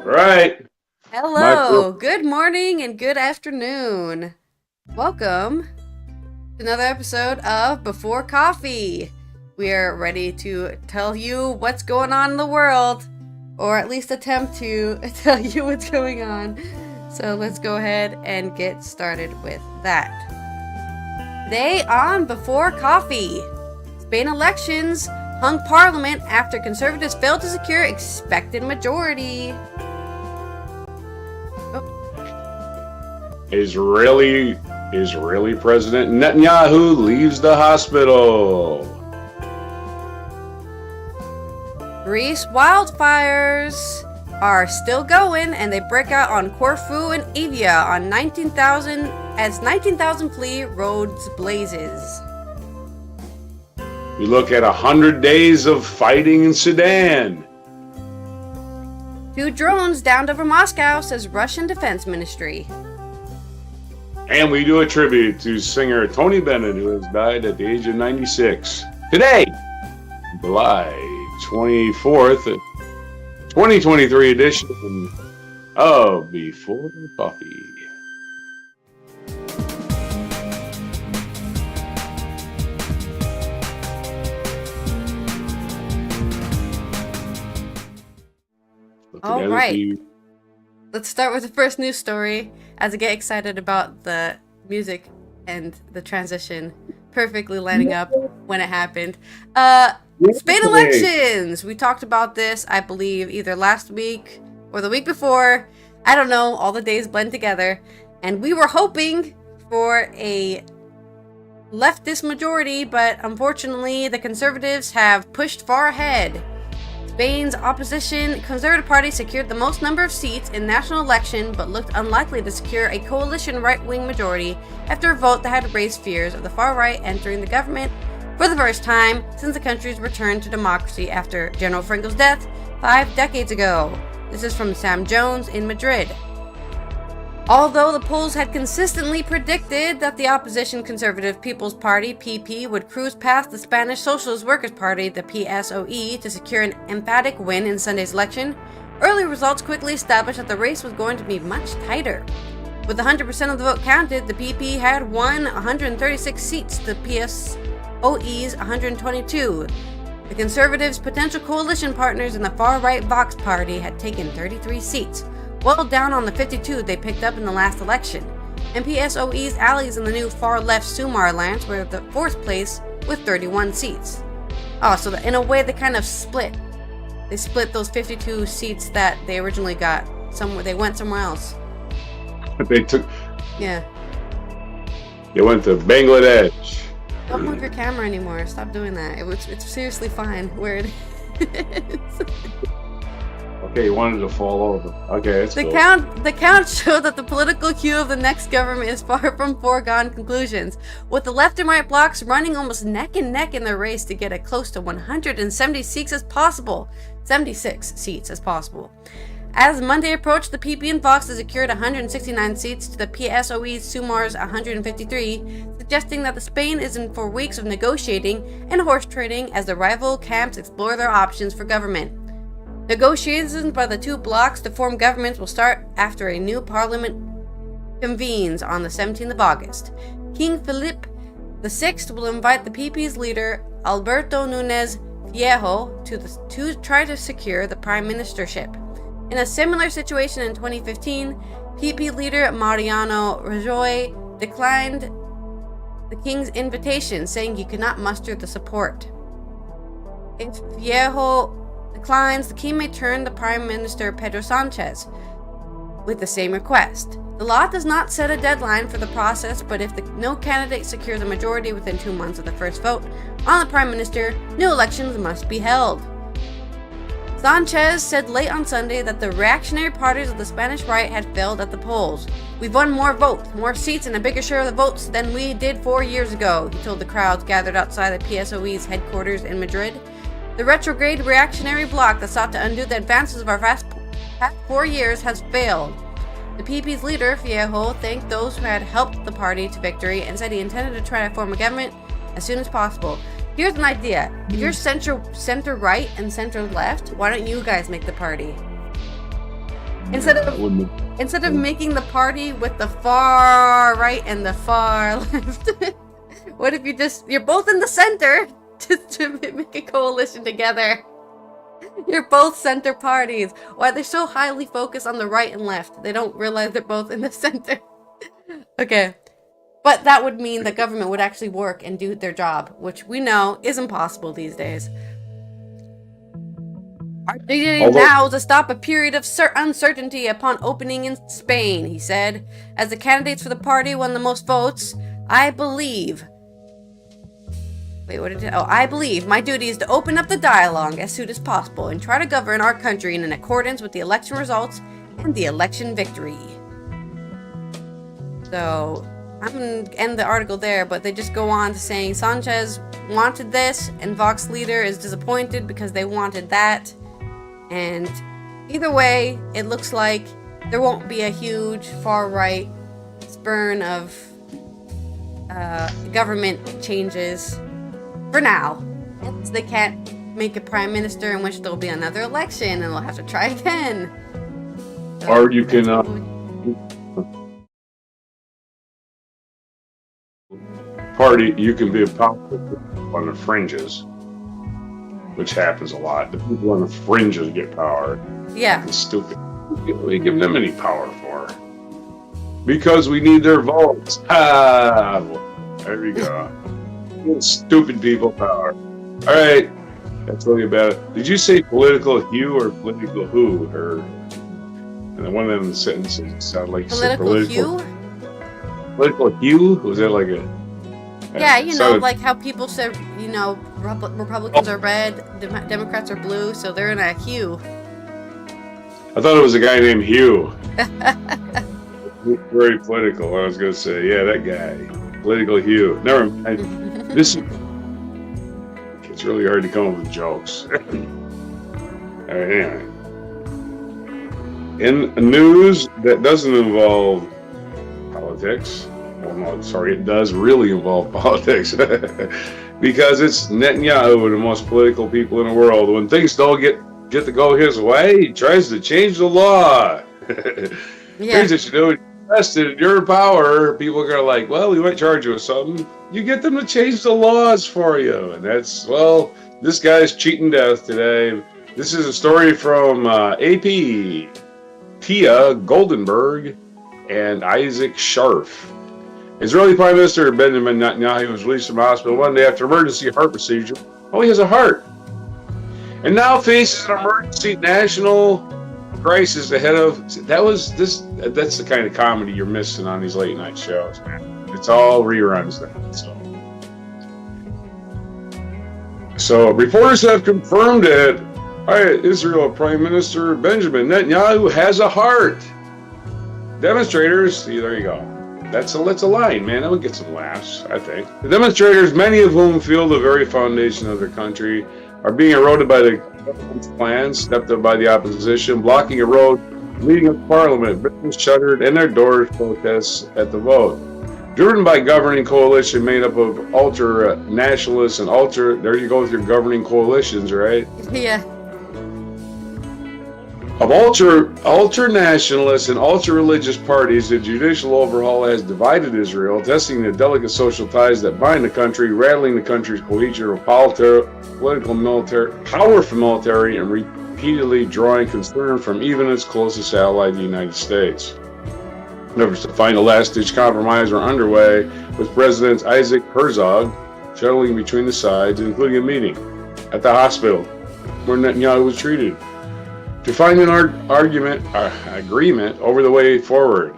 Right. Hello, good morning and good afternoon. Welcome to another episode of Before Coffee. We are ready to tell you what's going on in the world, or at least attempt to tell you what's going on. So let's go ahead and get started with that. Today on Before Coffee, Spain elections hung parliament after conservatives failed to secure expected majority. Israeli President Netanyahu leaves the hospital. Greece wildfires are still going, and they break out on Corfu and Evia on 19,000 flee Rhodes blazes. We look at 100 days of fighting in Sudan. 2 drones downed over Moscow, says Russian Defense Ministry. And we do a tribute to singer Tony Bennett, who has died at the age of 96. Today, July 24th, 2023 edition of Before Coffee. All right. Let's start with the first news story as I get excited about the music and the transition perfectly lining up when it happened. Spain elections! We talked about this, I believe, either last week or the week before. I don't know, all the days blend together. And we were hoping for a leftist majority, but unfortunately the conservatives have pushed far ahead. Spain's opposition Conservative Party secured the most number of seats in national election, but looked unlikely to secure a coalition right-wing majority after a vote that had raised fears of the far right entering the government for the first time since the country's return to democracy after General Franco's death 5 decades ago. This is from Sam Jones in Madrid. Although the polls had consistently predicted that the opposition Conservative People's Party, PP, would cruise past the Spanish Socialist Workers' Party, the PSOE, to secure an emphatic win in Sunday's election, early results quickly established that the race was going to be much tighter. With 100% of the vote counted, the PP had won 136 seats to the PSOE's 122. The Conservatives' potential coalition partners in the far-right Vox Party had taken 33 seats, well down on the 52 they picked up in the last election, and PSOE's allies in the new far-left Sumar Alliance were the 4th place with 31 seats. Oh, so in a way they kind of split. They split those 52 seats that they originally got. They went somewhere else. They took... Yeah. They went to Bangladesh. Don't move your camera anymore. Stop doing that. It's seriously fine where it is. Okay, you wanted to fall over. Okay, it's cool. The count showed that the political queue of the next government is far from foregone conclusions, with the left and right blocs running almost neck and neck in the race to get as close to 176 seats as possible. 76 seats as possible. As Monday approached, the PP and Vox had secured 169 seats to the PSOE's Sumar's 153, suggesting that Spain is in for weeks of negotiating and horse trading as the rival camps explore their options for government. Negotiations by the 2 blocs to form governments will start after a new parliament convenes on the 17th of August. King Philip VI will invite the PP's leader, Alberto Núñez Feijóo, to try to secure the prime ministership. In a similar situation in 2015, PP leader Mariano Rajoy declined the king's invitation, saying he could not muster the support. If Feijóo declines, the king may turn to Prime Minister Pedro Sanchez with the same request. The law does not set a deadline for the process, but if no candidate secures a majority within 2 months of the first vote on the Prime Minister, new elections must be held. Sanchez said late on Sunday that the reactionary parties of the Spanish right had failed at the polls. "We've won more votes, more seats, and a bigger share of the votes than we did 4 years ago," he told the crowds gathered outside the PSOE's headquarters in Madrid. The retrograde reactionary bloc that sought to undo the advances of our past 4 years has failed. The PP's leader, Feijóo, thanked those who had helped the party to victory and said he intended to try to form a government as soon as possible. Here's an idea. If you're center right and center left, why don't you guys make the party? Instead of making the party with the far right and the far left, what if you're both in the center to make a coalition together? You're both center parties. Why they're so highly focused on the right and left? They don't realize they're both in the center. Okay. But that would mean the government would actually work and do their job, which we know is impossible these days. Our duty now to stop a period of uncertainty upon opening in Spain, he said. As the candidates for the party won the most votes, I believe my duty is to open up the dialogue as soon as possible and try to govern our country in accordance with the election results and the election victory. So, I'm going to end the article there, but they just go on to saying Sanchez wanted this, and Vox leader is disappointed because they wanted that. And either way, it looks like there won't be a huge far-right spurn of government changes for now. So they can't make a prime minister in which there'll be another election and they'll have to try again. So or you can you can be a politician on the fringes, which happens a lot. The people on the fringes get power. Yeah. It's stupid. We give them any power for? Because we need their votes. There we go. Give stupid people power. All right. That's really bad. Did you say political hue or political who? Or and one of them sentences sound like political hue? Political hue? Was that like a... Yeah, like how people said, Republicans are red, Democrats are blue, so they're in a hue. I thought it was a guy named Hugh. Very political. I was going to say, yeah, that guy. Political Hugh. Never mind. It's really hard to come up with jokes. All right, anyway. In news that doesn't involve politics, it does really involve politics because it's Netanyahu, the most political people in the world. When things don't get to go his way, he tries to change the law. Here's what you do: when you're arrested in your power, people are like, well, we might charge you with something. You get them to change the laws for you, and that's this guy's cheating death today. This is a story from AP, Tia Goldenberg, and Isaac Scharf. Israeli Prime Minister Benjamin Netanyahu was released from the hospital one day after emergency heart procedure. Oh, he has a heart. And now faces an emergency national crisis ahead of... That's the kind of comedy you're missing on these late night shows, man. It's all reruns then. So reporters have confirmed it. Israel Prime Minister Benjamin Netanyahu has a heart. Demonstrators, see, there you go. That's a line, man. That would get some laughs, I think. The demonstrators, many of whom feel the very foundation of their country, are being eroded by the government's plans, stepped up by the opposition, blocking a road leading up to Parliament. Businesses shuttered and their doors protests at the vote. Driven by governing coalition made up of ultra-nationalists and there you go with your governing coalitions, right? Yeah. Of ultra-nationalists and ultra-religious parties, the judicial overhaul has divided Israel, testing the delicate social ties that bind the country, rattling the country's cohesion of powerful military, and repeatedly drawing concern from even its closest ally, the United States. Efforts to find a last-ditch compromise are underway, with President Isaac Herzog shuttling between the sides, including a meeting at the hospital where Netanyahu was treated, to find an agreement over the way forward.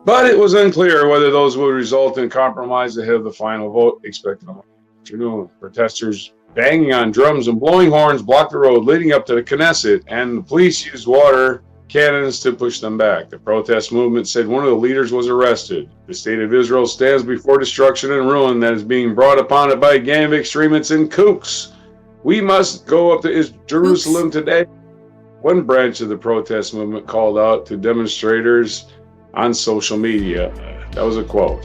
But it was unclear whether those would result in compromise ahead of the final vote expected on afternoon. Protesters banging on drums and blowing horns blocked the road leading up to the Knesset, and the police used water cannons to push them back. The protest movement said one of the leaders was arrested. The state of Israel stands before destruction and ruin that is being brought upon it by a gang of extremists and kooks. We must go up to Jerusalem today. One branch of the protest movement called out to demonstrators on social media. That was a quote.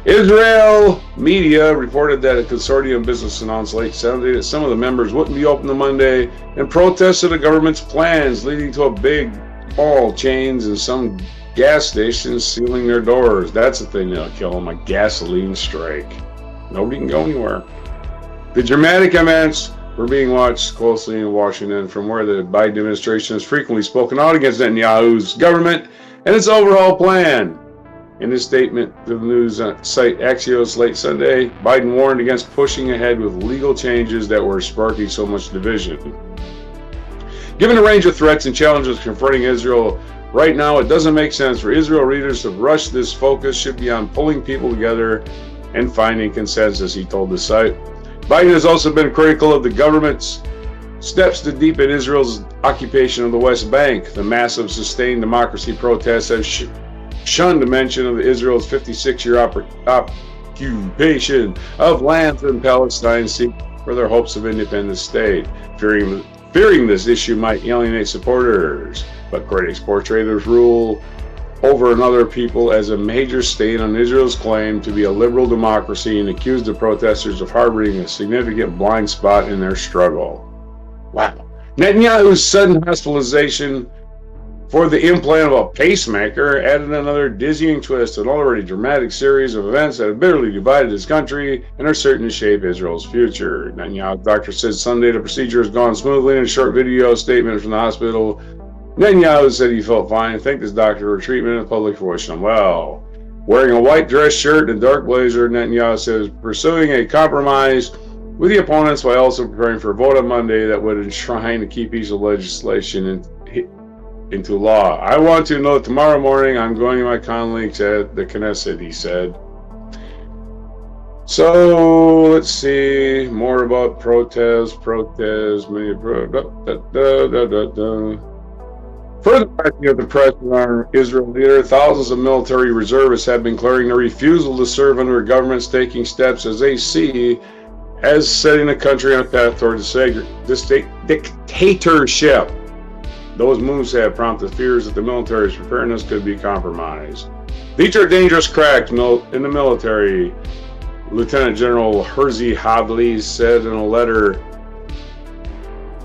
Israel media reported that a consortium business announced late Sunday that some of the members wouldn't be open on Monday and protested the government's plans, leading to a big mall chains and some gas stations sealing their doors. That's the thing that'll kill them, a gasoline strike. Nobody can go anywhere. The dramatic events were being watched closely in Washington, from where the Biden administration has frequently spoken out against Netanyahu's government and its overall plan. In his statement to the news site Axios late Sunday, Biden warned against pushing ahead with legal changes that were sparking so much division. Given the range of threats and challenges confronting Israel right now, it doesn't make sense for Israel leaders to rush. This focus should be on pulling people together and finding consensus, he told the site. Biden has also been critical of the government's steps to deepen Israel's occupation of the West Bank. The massive sustained democracy protests have shunned mention of Israel's 56-year occupation of lands in Palestine for their hopes of independent state, fearing this issue might alienate supporters. But critics portray this rule over another people as a major stain on Israel's claim to be a liberal democracy and accuse the protesters of harboring a significant blind spot in their struggle. Wow. Netanyahu's sudden hospitalization for the implant of a pacemaker added another dizzying twist to an already dramatic series of events that have bitterly divided his country and are certain to shape Israel's future. Netanyahu's doctor said Sunday the procedure has gone smoothly. In a short video statement from the hospital, Netanyahu said he felt fine and thanked his doctor for treatment and public for wishing him well. Wearing a white dress shirt and a dark blazer, Netanyahu says pursuing a compromise with the opponents while also preparing for a vote on Monday that would enshrine the key piece of legislation into law. I want to know that tomorrow morning I'm going to my colleagues at the Knesset, he said. So let's see more about protests. Further backing up the pressure on Israel leader, thousands of military reservists have been declaring their refusal to serve under a government taking steps as they see as setting the country on a path towards dictatorship. Those moves have prompted fears that the military's preparedness could be compromised. These are dangerous cracks in the military, Lieutenant General Herzi Havli said in a letter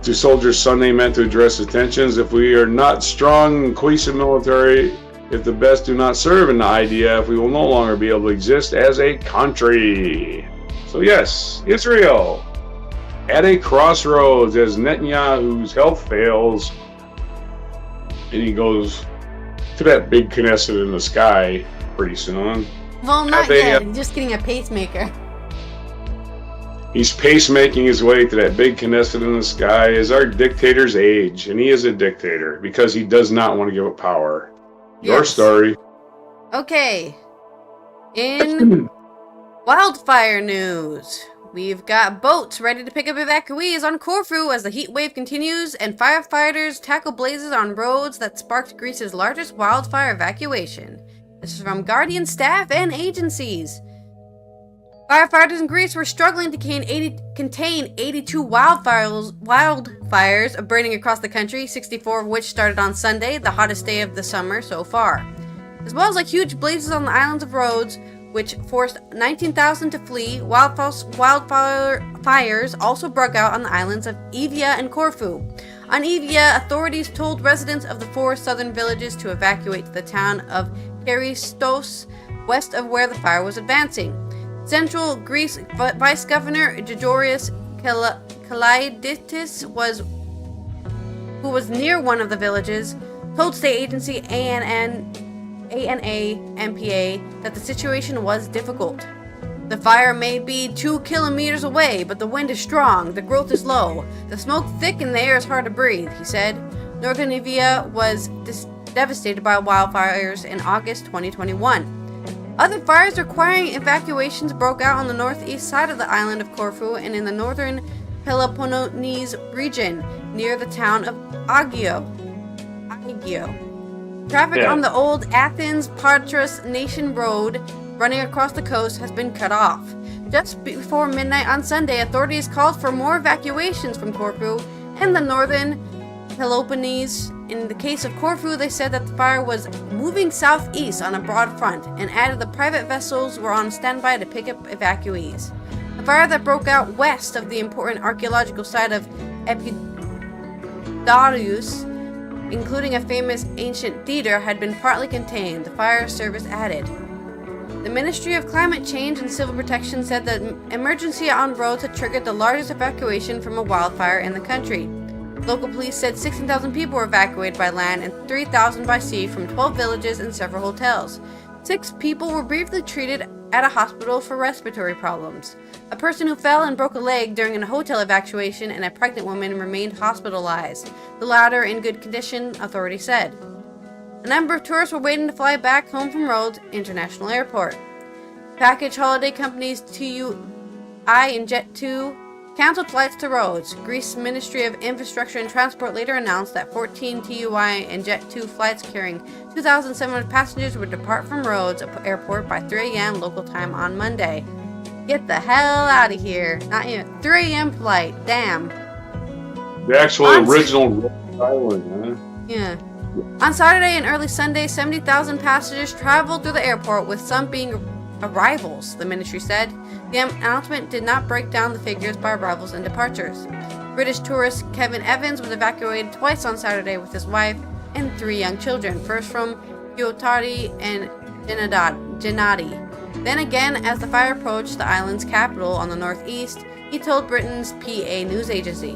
to soldiers Sunday, meant to address the tensions. If we are not strong and cohesive military, if the best do not serve in the IDF, we will no longer be able to exist as a country. So yes, Israel at a crossroads as Netanyahu's health fails and he goes to that big Knesset in the sky pretty soon. Well, not yet. He's just getting a pacemaker. He's pacemaking his way to that big Knesset in the sky as our dictators age. And he is a dictator because he does not want to give up power. Your story. Okay. In wildfire news, we've got boats ready to pick up evacuees on Corfu as the heat wave continues, and firefighters tackle blazes on Rhodes that sparked Greece's largest wildfire evacuation. This is from Guardian staff and agencies. Firefighters in Greece were struggling to contain 82 wildfires burning across the country, 64 of which started on Sunday, the hottest day of the summer so far. As well as huge blazes on the islands of Rhodes, which forced 19,000 to flee. Wildfires also broke out on the islands of Evia and Corfu. On Evia, authorities told residents of the 4 southern villages to evacuate to the town of Keristos, west of where the fire was advancing. Central Greece Vice Governor Georgios Kalaiditis, who was near one of the villages, told state agency ANA-MPA that the situation was difficult. The fire may be 2 kilometers away, but the wind is strong, the growth is low, the smoke thick, and the air is hard to breathe, he said. Northern Evia was devastated by wildfires in August 2021. Other fires requiring evacuations broke out on the northeast side of the island of Corfu and in the northern Peloponnese region near the town of Aigio. Traffic on the old Athens-Patras Nation Road running across the coast has been cut off. Just before midnight on Sunday, authorities called for more evacuations from Corfu and the northern Peloponnese In the case of Corfu, they said that the fire was moving southeast on a broad front, and added the private vessels were on standby to pick up evacuees. The fire that broke out west of the important archaeological site of Epidaurus, including a famous ancient theater, had been partly contained, the fire service added. The Ministry of Climate Change and Civil Protection said that emergency on Rhodes had triggered the largest evacuation from a wildfire in the country. Local police said 16,000 people were evacuated by land and 3,000 by sea from 12 villages and several hotels. 6 people were briefly treated at a hospital for respiratory problems. A person who fell and broke a leg during a hotel evacuation and a pregnant woman remained hospitalized, the latter in good condition, authorities said. A number of tourists were waiting to fly back home from Rhodes International Airport. Package holiday companies TUI and Jet2 canceled flights to Rhodes. Greece Ministry of Infrastructure and Transport later announced that 14 TUI and Jet2 flights carrying 2,700 passengers would depart from Rhodes Airport by 3 a.m. local time on Monday. Get the hell out of here. Not even 3 a.m. flight. Damn. The actual original Rhodes Island, huh? Yeah. On Saturday and early Sunday, 70,000 passengers traveled through the airport, with some being arrivals, the ministry said. The announcement did not break down the figures by arrivals and departures. British tourist Kevin Evans was evacuated twice on Saturday with his wife and 3 young children, first from Gyotari and Gennady. Then again, as the fire approached the island's capital on the northeast, he told Britain's PA news agency.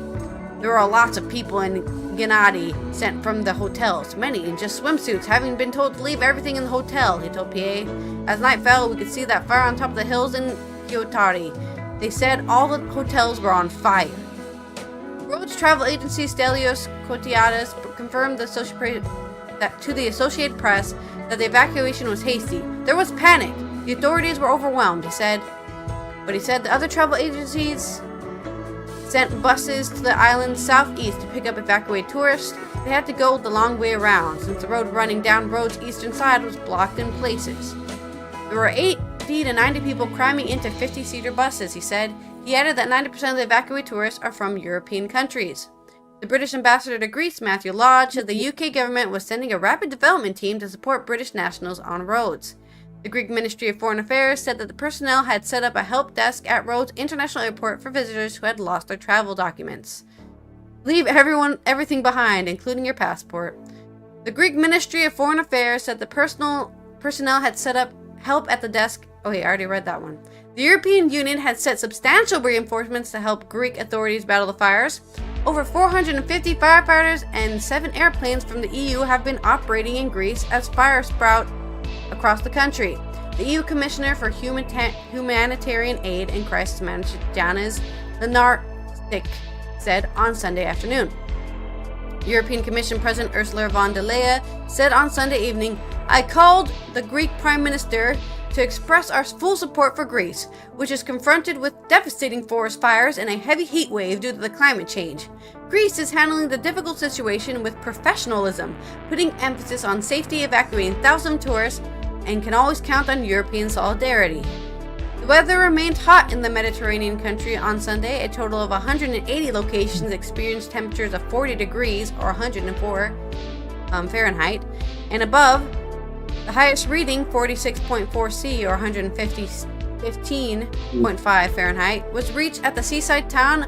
There are lots of people in Gennady sent from the hotels, many in just swimsuits, having been told to leave everything in the hotel, he told PA. As night fell, we could see that fire on top of the hills in Gyotari. They said all the hotels were on fire. Rhodes travel agency Stelios Kotiades confirmed to the Associated Press that the evacuation was hasty. There was panic. The authorities were overwhelmed, he said. But he said the other travel agencies sent buses to the island's southeast to pick up evacuated tourists. They had to go the long way around, since the road running down Rhodes' eastern side was blocked in places. There were 80 to 90 people cramming into 50-seater buses, he said. He added that 90% of the evacuated tourists are from European countries. The British ambassador to Greece, Matthew Lodge, said the UK government was sending a rapid development team to support British nationals on Rhodes. The Greek Ministry of Foreign Affairs said that the personnel had set up a help desk at Rhodes International Airport for visitors who had lost their travel documents. Leave everything behind, including your passport. The Greek Ministry of Foreign Affairs said the personnel had set up help at the desk. Oh, I already read that one. The European Union had sent substantial reinforcements to help Greek authorities battle the fires. Over 450 firefighters and 7 airplanes from the EU have been operating in Greece as fires sprout across the country. The EU Commissioner for Humanitarian Aid and Crisis Management, Janis Lenarčič, said on Sunday afternoon. European Commission President Ursula von der Leyen said on Sunday evening, "I called the Greek Prime Minister to express our full support for Greece, which is confronted with devastating forest fires and a heavy heat wave due to the climate change. Greece is handling the difficult situation with professionalism, putting emphasis on safety, evacuating thousands of tourists, and can always count on European solidarity." The weather remained hot in the Mediterranean country on Sunday. A total of 180 locations experienced temperatures of 40 degrees or 104 Fahrenheit and above. The highest reading, 46.4 C or 115.5 Fahrenheit, was reached at the seaside town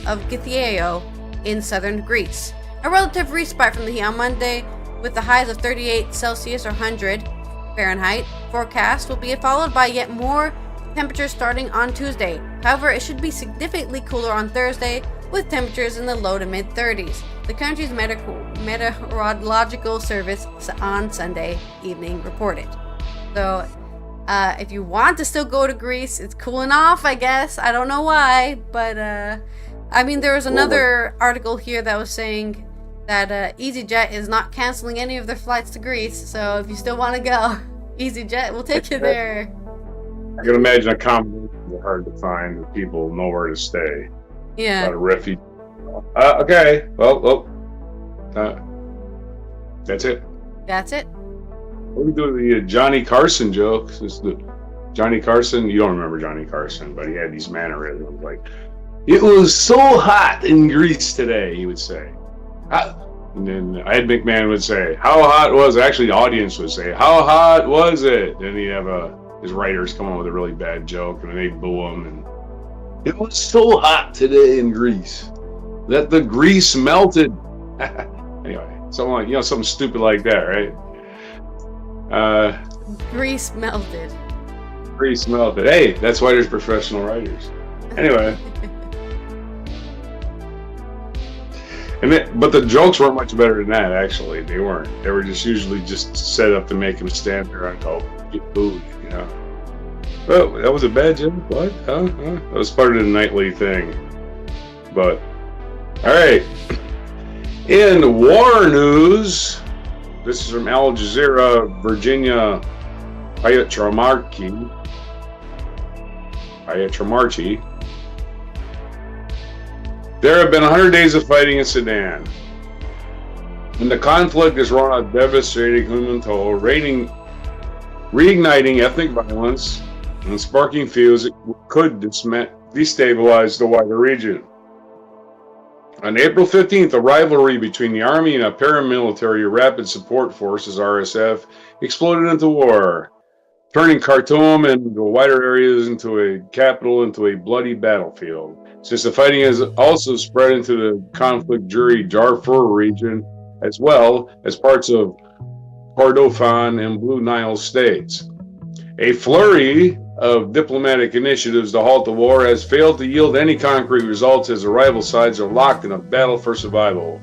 of Githea in southern Greece. A relative respite from the heat on Monday, with the highs of 38 Celsius or 100 Fahrenheit forecast, will be followed by yet more temperatures starting on Tuesday. However, it should be significantly cooler on Thursday, with temperatures in the low to mid-30s. The country's meteorological service on Sunday evening reported. So, if you want to still go to Greece, it's cooling off, I guess. I don't know why, but I mean, there was another article here that was saying that EasyJet is not canceling any of their flights to Greece. So if you still want to go, EasyJet will take you there. I can imagine accommodations are hard to find with people nowhere to stay. Yeah. A lot of refuge. Okay. Well, that's it. That's it. What do we do with the Johnny Carson joke? This is the Johnny Carson. You don't remember Johnny Carson, but he had these mannerisms like, "It was so hot in Greece today," he would say. And then Ed McMahon would say, how hot was it? Actually, the audience would say, how hot was it? Then he'd have his writers come up with a really bad joke, and they'd boo him. And it was so hot today in Greece that the grease melted. Anyway, something stupid like that, right? Grease melted. Grease melted. Hey, that's why there's professional writers. Anyway. But the jokes weren't much better than that, actually. They weren't. They were just usually just set up to make him stand there and go, get booed, Well, that was a bad joke? What? Huh? That was part of the nightly thing. But, all right. In war news, this is from Al Jazeera, Virginia Ayatramarchi. There have been 100 days of fighting in Sudan, and the conflict has run a devastating human toll, reigniting ethnic violence and sparking fears it could destabilize the wider region. On April 15th, a rivalry between the army and a paramilitary rapid support forces, RSF, exploded into war, turning Khartoum and the wider areas into a bloody battlefield. Since the fighting has also spread into the conflict-jury Darfur region, as well as parts of Kordofan and Blue Nile states. A flurry of diplomatic initiatives to halt the war has failed to yield any concrete results as the rival sides are locked in a battle for survival.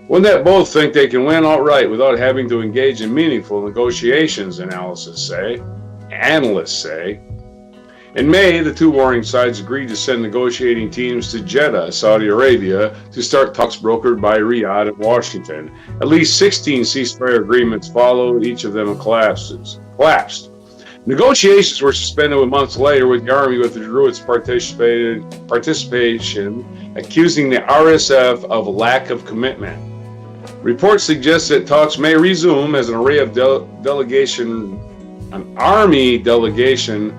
One that both think they can win outright without having to engage in meaningful negotiations, analysts say. In May, the two warring sides agreed to send negotiating teams to Jeddah, Saudi Arabia, to start talks brokered by Riyadh and Washington. At least 16 ceasefire agreements followed, each of them collapsed. Negotiations were suspended months later when the army withdrew its participation, accusing the RSF of lack of commitment. Reports suggest that talks may resume as an army delegation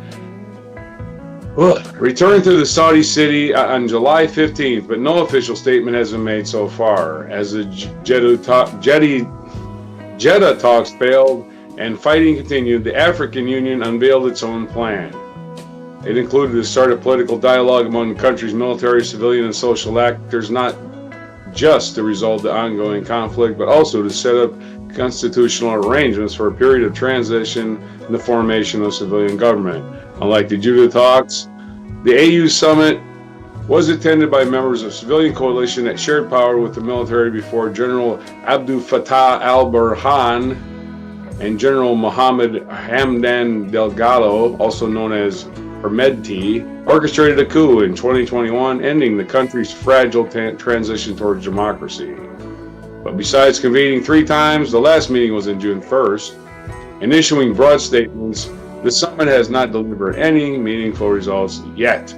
returned to the Saudi city on July 15th, but no official statement has been made so far. As the Jeddah talks failed and fighting continued, the African Union unveiled its own plan. It included the start of political dialogue among the country's military, civilian, and social actors, not just to resolve the ongoing conflict, but also to set up constitutional arrangements for a period of transition and the formation of civilian government. Unlike the Jeddah talks, the AU summit was attended by members of civilian coalition that shared power with the military before General Abdel Fattah al-Burhan and General Mohammed Hamdan Delgado, also known as Hermedti, orchestrated a coup in 2021, ending the country's fragile transition towards democracy. But besides convening 3 times, the last meeting was on June 1st, and issuing broad statements, the summit has not delivered any meaningful results yet.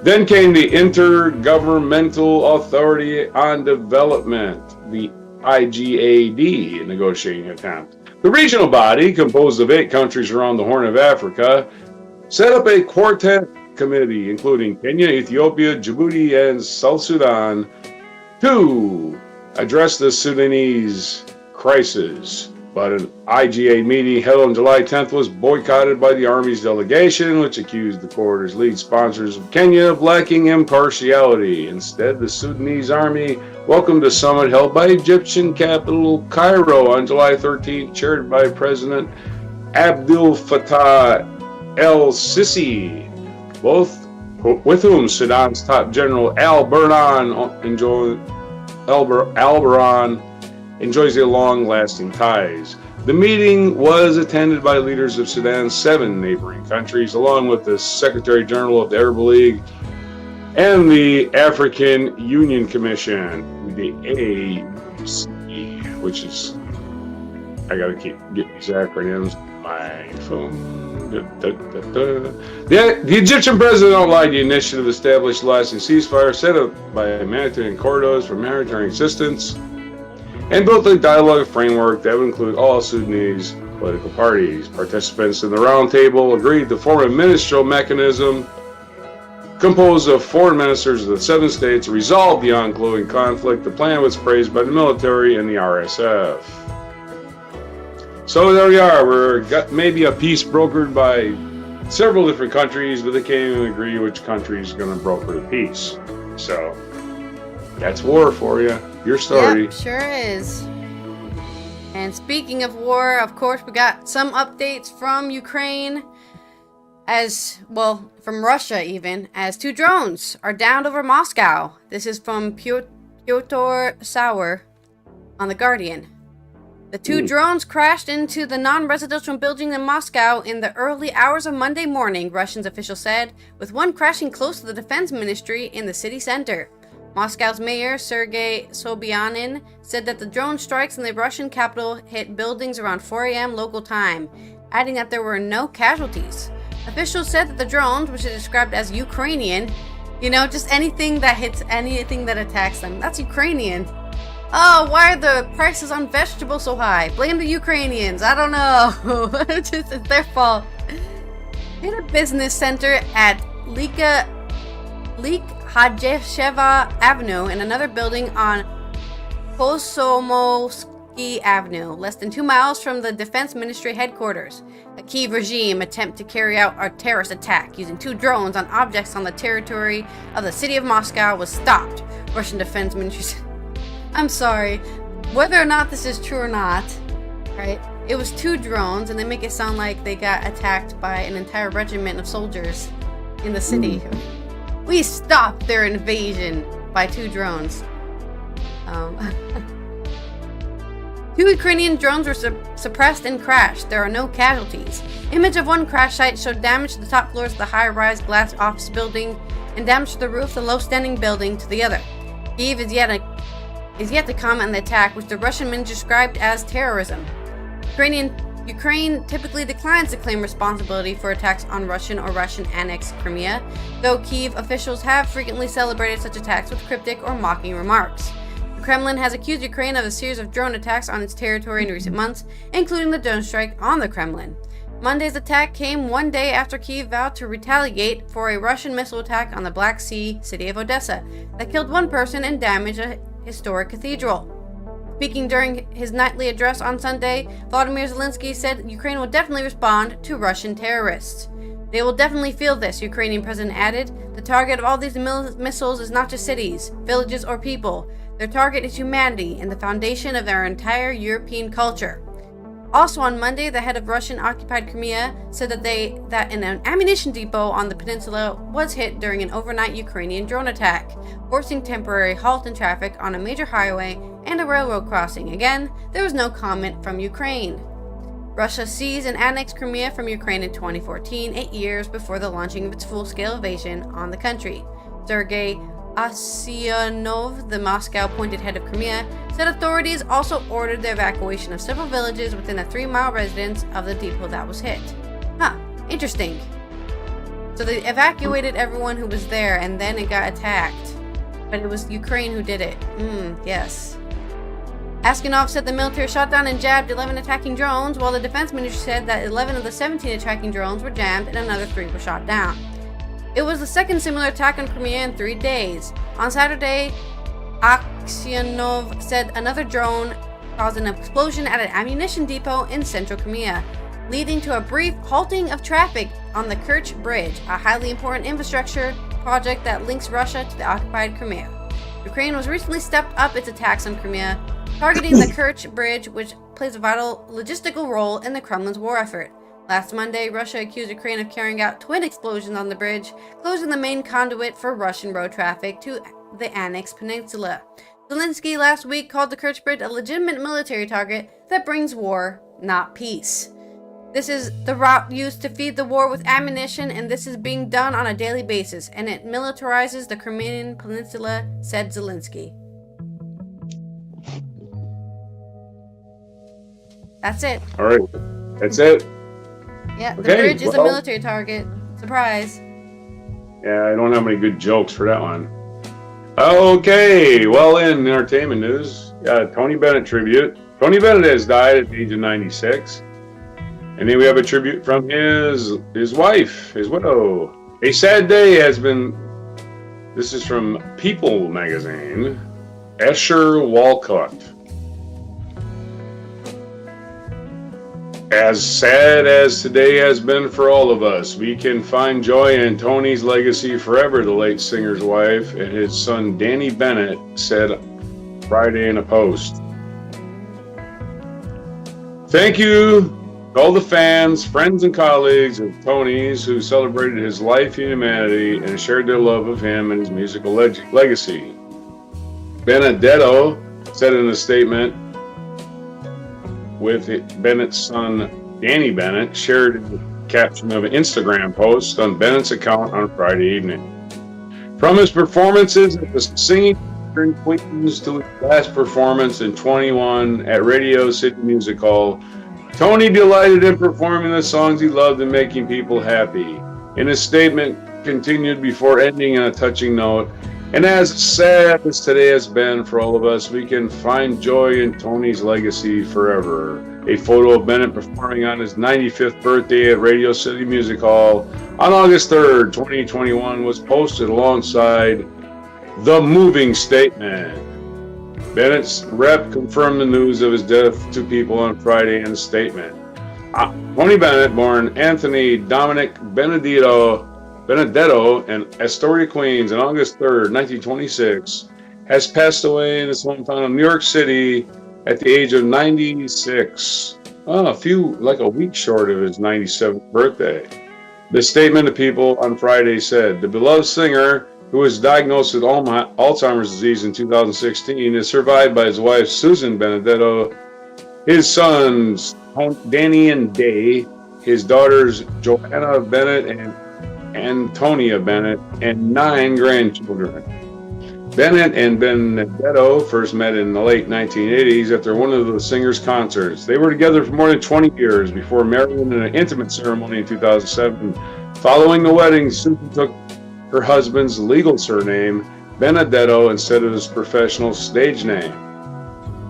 Then came the Intergovernmental Authority on Development, the IGAD, negotiating attempt. The regional body, composed of 8 countries around the Horn of Africa, set up a quartet committee, including Kenya, Ethiopia, Djibouti, and South Sudan, to address the Sudanese crisis. But an IGA meeting held on July 10th was boycotted by the Army's delegation, which accused the corridor's lead sponsors of Kenya of lacking impartiality. Instead, the Sudanese Army welcomed a summit held by Egyptian capital Cairo on July 13th, chaired by President Abdel Fattah el-Sisi, both with whom Sudan's top general Al-Burhan enjoys a long-lasting ties. The meeting was attended by leaders of Sudan's 7 neighboring countries, along with the Secretary General of the Arab League and the African Union Commission, the AUC, which is, I gotta keep getting these acronyms on my phone. The Egyptian president outlined the initiative to establish lasting ceasefire set up by humanitarian corridors for maritime assistance, and built a dialogue framework that would include all Sudanese political parties. Participants in the roundtable agreed to form a ministerial mechanism composed of foreign ministers of the 7 states, resolved the ongoing conflict. The plan was praised by the military and the RSF. So there we are. We're got maybe a peace brokered by several different countries, but they can't even agree which country is going to broker the peace. So that's war for you. Your story. Yep, sure is. And speaking of war, of course, we got some updates from Ukraine, as well, from Russia even, as 2 drones are downed over Moscow. This is from Pyotr Sauer on The Guardian. The 2 drones crashed into the non-residential building in Moscow in the early hours of Monday morning, Russian officials said, with one crashing close to the defense ministry in the city center. Moscow's mayor, Sergei Sobyanin, said that the drone strikes in the Russian capital hit buildings around 4 a.m. local time, adding that there were no casualties. Officials said that the drones, which are described as Ukrainian, just anything that hits anything that attacks them, that's Ukrainian. Oh, why are the prices on vegetables so high? Blame the Ukrainians. I don't know. It's their fault. In a business center at Hadjesheva Avenue and another building on Komsomolsky Avenue, less than 2 miles from the Defense Ministry headquarters. A Kyiv regime attempt to carry out a terrorist attack using 2 drones on objects on the territory of the city of Moscow was stopped, Russian Defense Ministry said. I'm sorry, whether or not this is true or not, right? It was 2 drones, and they make it sound like they got attacked by an entire regiment of soldiers in the city. We stopped their invasion by 2 drones. 2 Ukrainian drones were suppressed and crashed. There are no casualties. Image of one crash site showed damage to the top floors of the high-rise glass office building and damage to the roof of the low-standing building to the other. Kyiv is yet to comment on the attack, which the Russian ministry described as terrorism. Ukraine typically declines to claim responsibility for attacks on Russian or Russian-annexed Crimea, though Kyiv officials have frequently celebrated such attacks with cryptic or mocking remarks. The Kremlin has accused Ukraine of a series of drone attacks on its territory in recent months, including the drone strike on the Kremlin. Monday's attack came 1 day after Kyiv vowed to retaliate for a Russian missile attack on the Black Sea city of Odessa that killed 1 person and damaged a historic cathedral. Speaking during his nightly address on Sunday, Volodymyr Zelensky said Ukraine will definitely respond to Russian terrorists. They will definitely feel this, Ukrainian president added. The target of all these missiles is not just cities, villages, or people. Their target is humanity and the foundation of their entire European culture. Also on Monday, the head of Russian-occupied Crimea said that an ammunition depot on the peninsula was hit during an overnight Ukrainian drone attack, forcing temporary halt in traffic on a major highway and a railroad crossing. Again, there was no comment from Ukraine. Russia seized and annexed Crimea from Ukraine in 2014, 8 years before the launching of its full-scale invasion on the country. Sergei Asyanov, the Moscow-appointed head of Crimea, said authorities also ordered the evacuation of several villages within a 3-mile radius of the depot that was hit. Interesting. So they evacuated everyone who was there, and then it got attacked. But it was Ukraine who did it. Yes. Askanov said the military shot down and jabbed 11 attacking drones, while the defense ministry said that 11 of the 17 attacking drones were jammed and another 3 were shot down. It was the second similar attack on Crimea in 3 days. On Saturday, Aksyonov said another drone caused an explosion at an ammunition depot in central Crimea, leading to a brief halting of traffic on the Kerch Bridge, a highly important infrastructure project that links Russia to the occupied Crimea. Ukraine was recently stepped up its attacks on Crimea, targeting the Kerch Bridge, which plays a vital logistical role in the Kremlin's war effort. Last Monday, Russia accused Ukraine of carrying out twin explosions on the bridge, closing the main conduit for Russian road traffic to the annexed peninsula. Zelensky last week called the Kerch Bridge a legitimate military target that brings war, not peace. This is the route used to feed the war with ammunition, and this is being done on a daily basis, and it militarizes the Crimean Peninsula, said Zelensky. That's it. All right. That's it. Yeah, the bridge is a military target. Surprise. Yeah, I don't have any good jokes for that one. Okay, well, in entertainment news, Tony Bennett tribute. Tony Bennett has died at the age of 96. And then we have a tribute from his wife, his widow. A sad day has been This is from People magazine. Escher Walcott. As sad as today has been for all of us, we can find joy in Tony's legacy forever, the late singer's wife and his son Danny Bennett said Friday in a post. Thank you to all the fans, friends, and colleagues of Tony's who celebrated his life and humanity and shared their love of him and his musical legacy. Benedetto said in a statement, with Bennett's son Danny Bennett, shared the caption of an Instagram post on Bennett's account on Friday evening. From his performances at the Singing in Queens to his last performance in 21 at Radio City Music Hall, Tony delighted in performing the songs he loved and making people happy. In his statement continued before ending on a touching note, and as sad as today has been for all of us, we can find joy in Tony's legacy forever. A photo of Bennett performing on his 95th birthday at Radio City Music Hall on August 3rd, 2021 was posted alongside the moving statement. Bennett's rep confirmed the news of his death to people on Friday in a statement. Tony Bennett, born Anthony Dominic Benedetto in Astoria, Queens on August 3rd, 1926, has passed away in his hometown of New York City at the age of 96. A week short of his 97th birthday. The statement to people on Friday said, the beloved singer, who was diagnosed with Alzheimer's disease in 2016, is survived by his wife Susan Benedetto, his sons Danny and Day, his daughters Joanna Bennett and Antonia Bennett, and 9 grandchildren. Bennett and Benedetto first met in the late 1980s after one of the singer's concerts. They were together for more than 20 years before marrying in an intimate ceremony in 2007. Following the wedding, Susan took her husband's legal surname, Benedetto, instead of his professional stage name.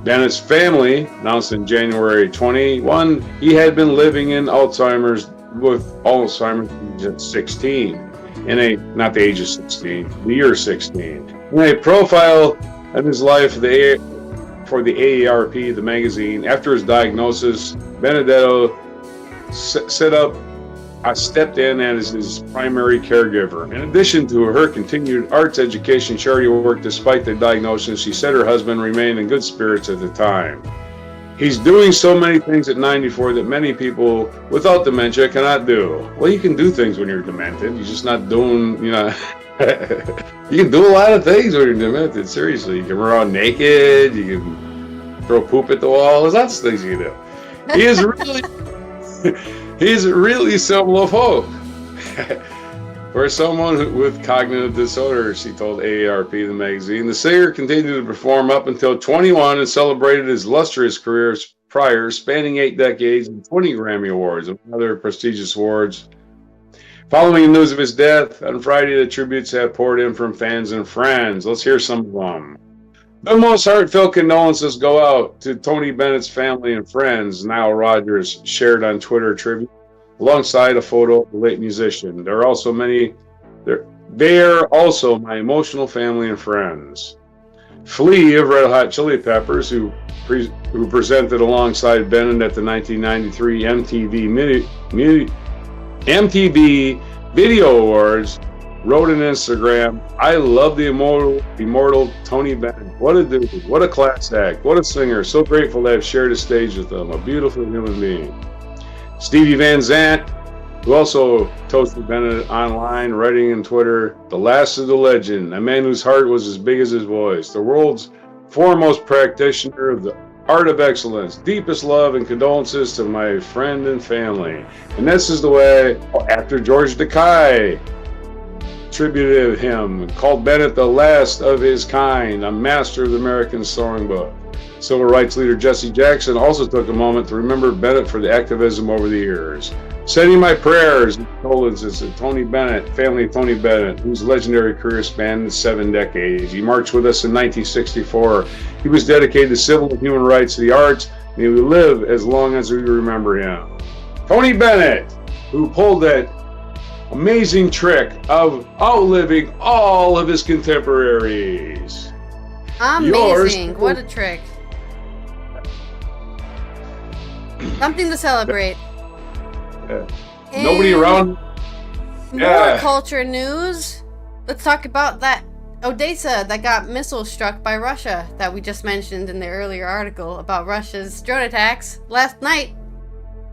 Bennett's family announced in January 21 he had been living in Alzheimer's at 16, not the age of 16, the year 16. In a profile of his life for the AARP, the magazine, after his diagnosis, Benedetto stepped in as his primary caregiver. In addition to her continued arts education charity work despite the diagnosis, she said her husband remained in good spirits at the time. He's doing so many things at 94 that many people without dementia cannot do. Well, you can do things when you're demented. You're just not doing, you can do a lot of things when you're demented. Seriously, you can run around naked. You can throw poop at the wall. There's lots of things you can do. He's really symbol of hope. For someone with cognitive disorders, she told AARP, the magazine. The singer continued to perform up until 21 and celebrated his illustrious career prior, spanning 8 decades and 20 Grammy Awards and other prestigious awards. Following the news of his death, on Friday, the tributes have poured in from fans and friends. Let's hear some of them. The most heartfelt condolences go out to Tony Bennett's family and friends, Nile Rodgers shared on Twitter tribute, alongside a photo of the late musician. They are also my emotional family and friends. Flea of Red Hot Chili Peppers, who presented alongside Bennett at the 1993 MTV Video Awards, wrote on Instagram, I love the immortal Tony Bennett. What a dude, what a class act, what a singer. So grateful to have shared a stage with him, a beautiful human being. Stevie Van Zandt, who also toasted Bennett online, writing on Twitter, the last of the legend, a man whose heart was as big as his voice, the world's foremost practitioner of the art of excellence, deepest love and condolences to my friend and family. And this is the way actor George Takei attributed him, called Bennett the last of his kind, a master of the American songbook. Civil rights leader Jesse Jackson also took a moment to remember Bennett for the activism over the years. Sending my prayers and condolences to Tony Bennett, family of Tony Bennett, whose legendary career spanned 7 decades. He marched with us in 1964. He was dedicated to civil and human rights, to the arts, and he will live as long as we remember him. Tony Bennett, who pulled that amazing trick of outliving all of his contemporaries. Amazing. Yours. What a trick. Something to celebrate. Nobody around. More culture news. Let's talk about that Odessa that got missile struck by Russia that we just mentioned in the earlier article about Russia's drone attacks. Last night,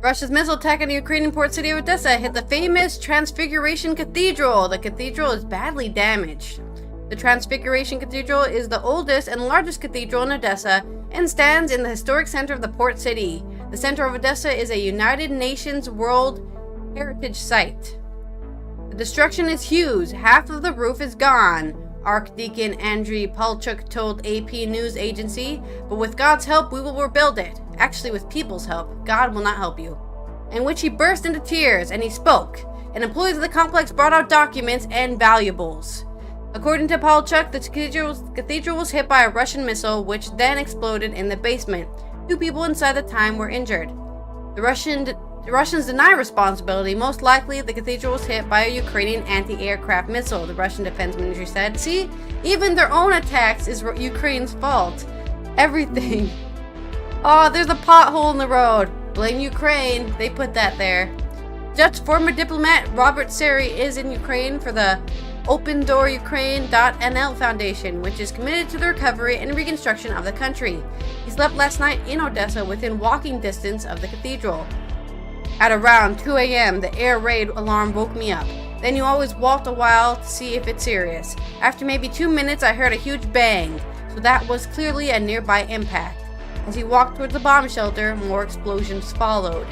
Russia's missile attack on the Ukrainian port city of Odessa hit the famous Transfiguration Cathedral. The cathedral is badly damaged. The Transfiguration Cathedral is the oldest and largest cathedral in Odessa and stands in the historic center of the port city. The center of Odessa is a United Nations World Heritage Site. The destruction is huge. Half of the roof is gone, Archdeacon Andriy Palchuk told AP News Agency, but with God's help, we will rebuild it. Actually, with people's help. God will not help you. In which he burst into tears, and he spoke, and employees of the complex brought out documents and valuables. According to Palchuk, the cathedral was hit by a Russian missile, which then exploded in the basement. 2 people inside the time were injured. The Russians deny responsibility. Most likely, the cathedral was hit by a Ukrainian anti-aircraft missile, the Russian Defense Ministry said. See, even their own attacks is Ukraine's fault. Everything. Oh, there's a pothole in the road. Blame Ukraine. They put that there. Dutch former diplomat Robert Seri is in Ukraine for the OpenDoorUkraine.nl Foundation, which is committed to the recovery and reconstruction of the country. He slept last night in Odessa within walking distance of the cathedral. At around 2 a.m., the air raid alarm woke me up. Then you always walked a while to see if it's serious. After maybe 2 minutes, I heard a huge bang, so that was clearly a nearby impact. As he walked towards the bomb shelter, more explosions followed.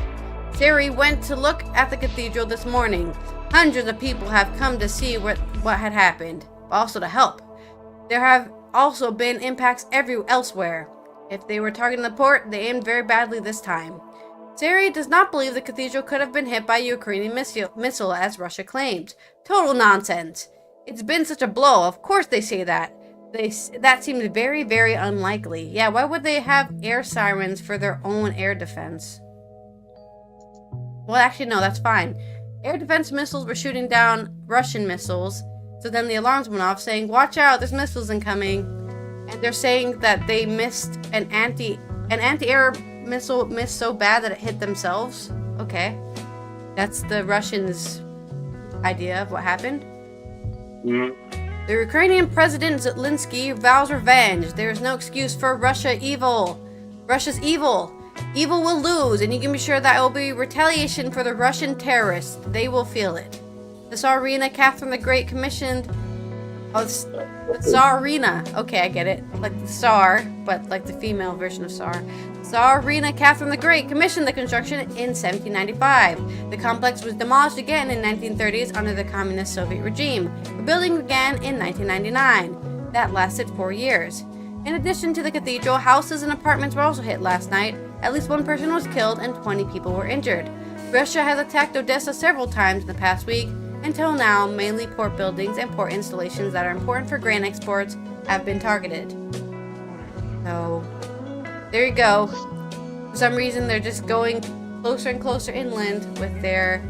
Seri went to look at the cathedral this morning. Hundreds of people have come to see what had happened, but also to help. There have also been impacts elsewhere. If they were targeting the port, they aimed very badly this time. Seri does not believe the cathedral could have been hit by a Ukrainian missile as Russia claims. Total nonsense. It's been such a blow. Of course they say that. That seems very, very unlikely. Yeah, why would they have air sirens for their own air defense? Well, actually, no, that's fine. Air defense missiles were shooting down Russian missiles, so then the alarms went off saying, watch out, there's missiles incoming. And they're saying that they missed an anti-air missile missed so bad that it hit themselves. Okay. That's the Russians' idea of what happened. Mm-hmm. The Ukrainian President Zelensky vows revenge. There is no excuse for Russia's evil. Evil will lose, and you can be sure that it will be retaliation for the Russian terrorists. They will feel it. The Tsarina Catherine the Great commissioned... Oh, the Tsarina. Okay, I get it. Like the Tsar, but like the female version of Tsar. Tsarina Catherine the Great commissioned the construction in 1795. The complex was demolished again in 1930s under the communist Soviet regime. Rebuilding began in 1999. That lasted 4 years. In addition to the cathedral, houses and apartments were also hit last night. At least 1 person was killed and 20 people were injured. Russia has attacked Odessa several times in the past week. Until now, mainly port buildings and port installations that are important for grain exports have been targeted. So, there you go. For some reason, they're just going closer and closer inland with their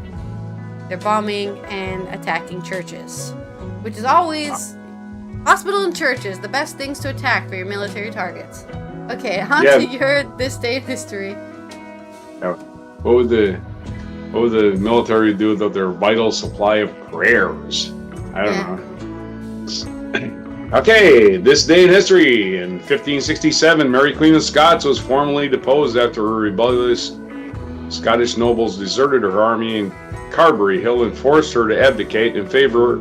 bombing and attacking churches. Which is always... Hospital and churches, the best things to attack for your military targets. Okay, on to your This Day in History. What would the military do without their vital supply of prayers? I don't know. Okay, This Day in History. In 1567, Mary Queen of Scots was formally deposed after her rebellious Scottish nobles deserted her army in Carberry Hill and forced her to abdicate in favor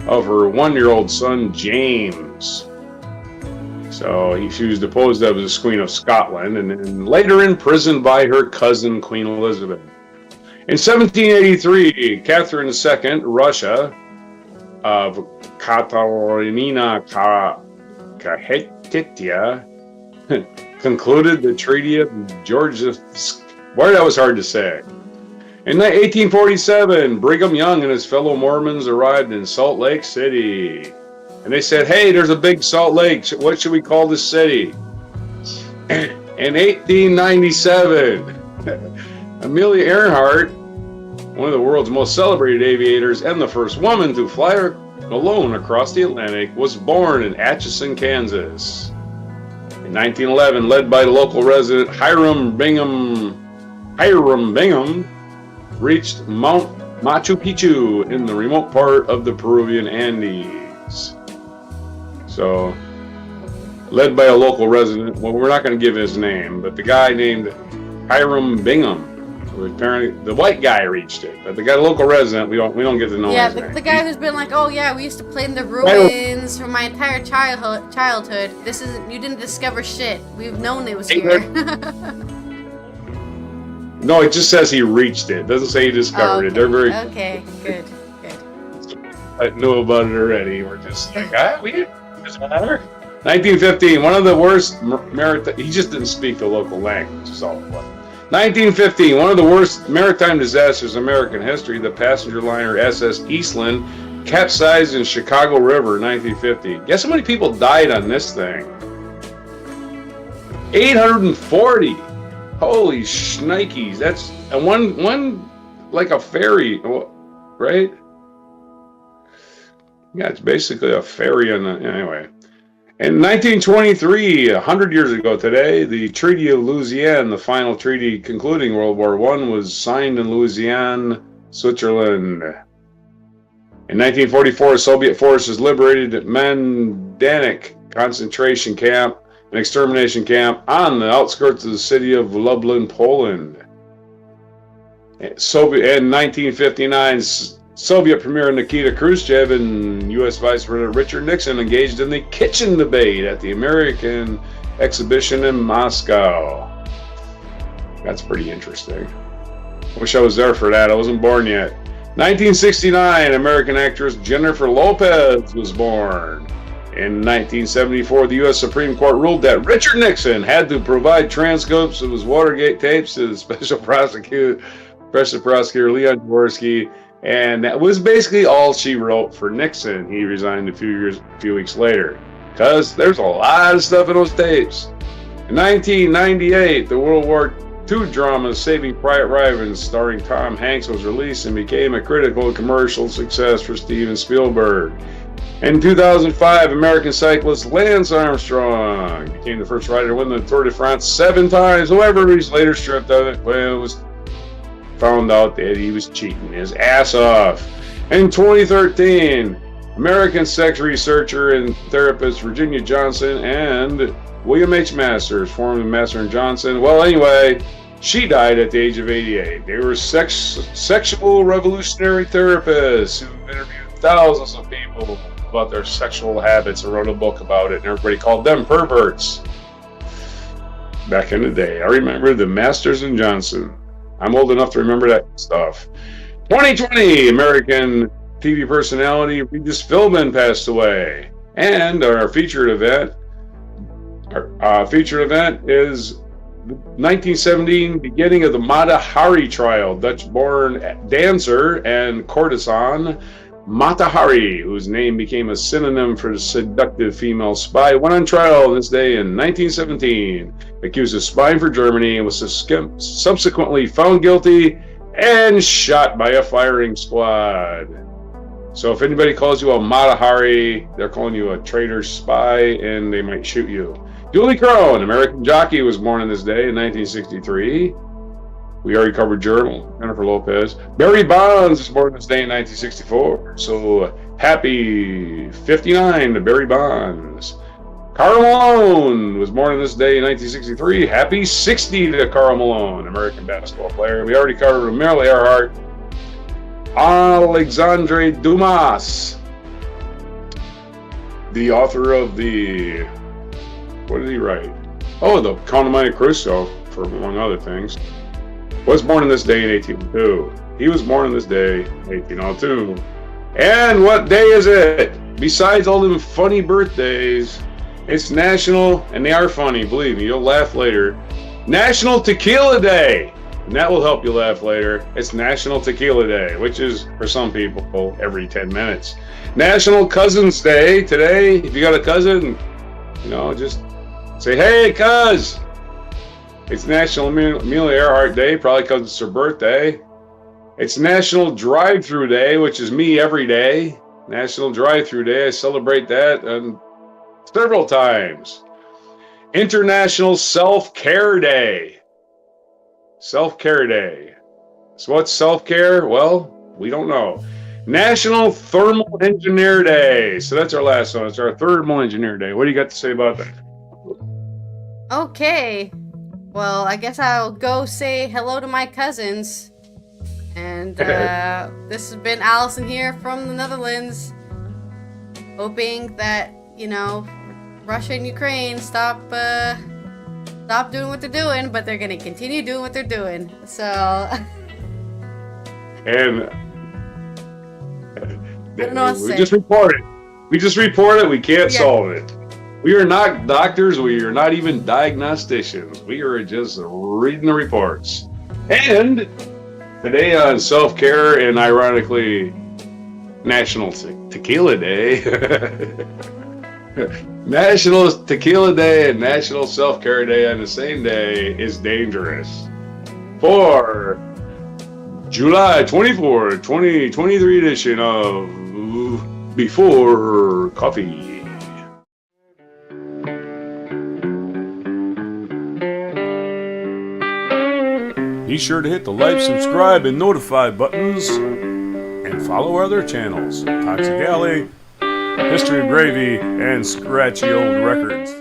of her 1-year-old son, James. So she was deposed as Queen of Scotland and then later imprisoned by her cousin, Queen Elizabeth. In 1783, Catherine II, Russia, of Katarina Kahetia, concluded the Treaty of Georgia. Boy, that was hard to say. In 1847, Brigham Young and his fellow Mormons arrived in Salt Lake City. And they said, hey, there's a big Salt Lake. What should we call this city? In 1897, Amelia Earhart one of the world's most celebrated aviators and the first woman to fly alone across the Atlantic, was born in Atchison, Kansas. In 1911, led by the local resident Hiram Bingham, reached Mount Machu Picchu in the remote part of the Peruvian Andes. So, led by a local resident, well, we're not going to give his name, but the guy named Hiram Bingham, who apparently the white guy reached it, but the local resident, we don't get to know his name. Yeah, the guy who's been like, oh yeah, we used to play in the ruins for my entire childhood. You didn't discover shit. We've known it was here. No, it just says he reached it. It doesn't say he discovered it. They're very okay. Good. I knew about it already. We're just like, doesn't matter. 1915, one of the worst maritime. He just didn't speak the local language. Is all it was. 1915, one of the worst maritime disasters in American history. The passenger liner SS Eastland capsized in Chicago River, 1950. Guess how many people died on this thing? 840. Holy shnikes. That's and one like a ferry, right? Yeah, it's basically a ferry anyway. In 1923, 100 years ago today, the Treaty of Lausanne, the final treaty concluding World War I, was signed in Lausanne, Switzerland. In 1944, Soviet forces liberated Majdanek concentration camp, an extermination camp on the outskirts of the city of Lublin, Poland. In 1959, Soviet Premier Nikita Khrushchev and U.S. Vice President Richard Nixon engaged in the kitchen debate at the American exhibition in Moscow. That's pretty interesting. Wish I was there for that. I wasn't born yet. 1969, American actress Jennifer Lopez was born. In 1974, the U.S. Supreme Court ruled that Richard Nixon had to provide transcripts of his Watergate tapes to the Special Prosecutor Leon Jaworski, and that was basically all she wrote for Nixon. He resigned a few weeks later, because there's a lot of stuff in those tapes. In 1998, the World War II drama Saving Private Ryan, starring Tom Hanks, was released and became a critical commercial success for Steven Spielberg. In 2005, American cyclist Lance Armstrong became the first rider to win the Tour de France 7 times. However, he's later stripped of it when it was found out that he was cheating his ass off. In 2013, American sex researcher and therapist Virginia Johnson and William H. Masters formed Master & Johnson. Well, anyway, she died at the age of 88. They were sexual revolutionary therapists who interviewed thousands of people about their sexual habits and wrote a book about it, and everybody called them perverts. Back in the day, I remember the Masters and Johnson. I'm old enough to remember that stuff. 2020, American TV personality Regis Philbin passed away, and our featured event is 1917, beginning of the Mata Hari trial. Dutch-born dancer and courtesan Mata Hari, whose name became a synonym for the seductive female spy, went on trial this day in 1917, accused of spying for Germany, and was subsequently found guilty and shot by a firing squad. So if anybody calls you a Mata Hari, they're calling you a traitor spy, and they might shoot you. Julie Crow, an American jockey, was born on this day in 1963. We already covered Jennifer Lopez. Barry Bonds was born this day in 1964. So happy 59 to Barry Bonds. Karl Malone was born on this day in 1963. Happy 60 to Karl Malone, American basketball player. We already covered Amelia Earhart. Alexandre Dumas, the author of the... What did he write? Oh, the Count of Monte Cristo, for among other things. Was born on this day in 1802. He was born on this day in 1802. And what day is it? Besides all them funny birthdays, it's National, and they are funny, believe me, you'll laugh later, National Tequila Day. And that will help you laugh later. It's National Tequila Day, which is, for some people, every 10 minutes. National Cousins Day today. If you got a cousin, just say, hey, cuz. It's National Amelia Earhart Day, probably because it's her birthday. It's National Drive-Through Day, which is me every day. National Drive-Through Day. I celebrate that several times. International Self-Care Day. Self-Care Day. So what's self-care? Well, we don't know. National Thermal Engineer Day. So that's our last one. It's our Thermal Engineer Day. What do you got to say about that? Okay. Well, I guess I'll go say hello to my cousins. And this has been Allison here from the Netherlands. Hoping that, Russia and Ukraine stop doing what they're doing, but they're going to continue doing what they're doing. So... And I don't know what to say. just report it. We just report it. We can't solve it. We are not doctors. We are not even diagnosticians. We are just reading the reports. And today on self-care and ironically National Tequila Day, National Tequila Day and National Self-Care Day on the same day is dangerous. For July 24, 2023 edition of Before Coffee. Be sure to hit the like, subscribe, and notify buttons, and follow our other channels, Toxic Alley, History of Gravy, and Scratchy Old Records.